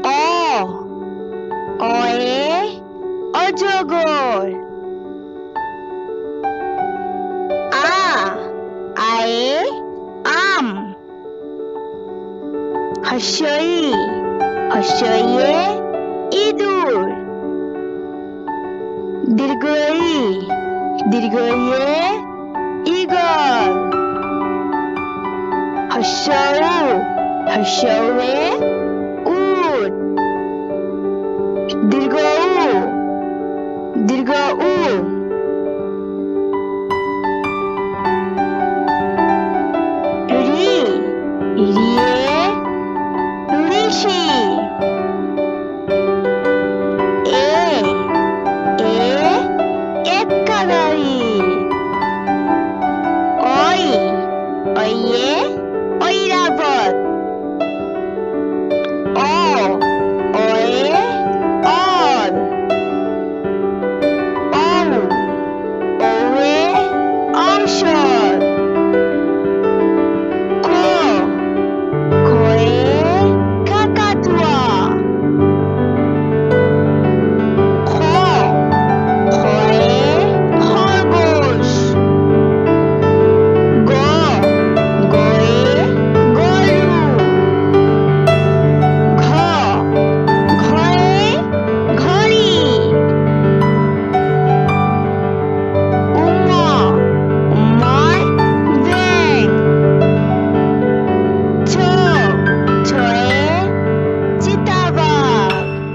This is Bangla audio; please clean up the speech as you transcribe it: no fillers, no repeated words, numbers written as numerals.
অ অয়ে অজগর। আ আয়ে আম। হস্যই হস্যইয়ে ইঁদুর। দীর্ঘই দীর্ঘইয়ে ঈগল। হস্যউ হস্যউয়ে উট। দীর্ঘ উ দীর্ঘ উ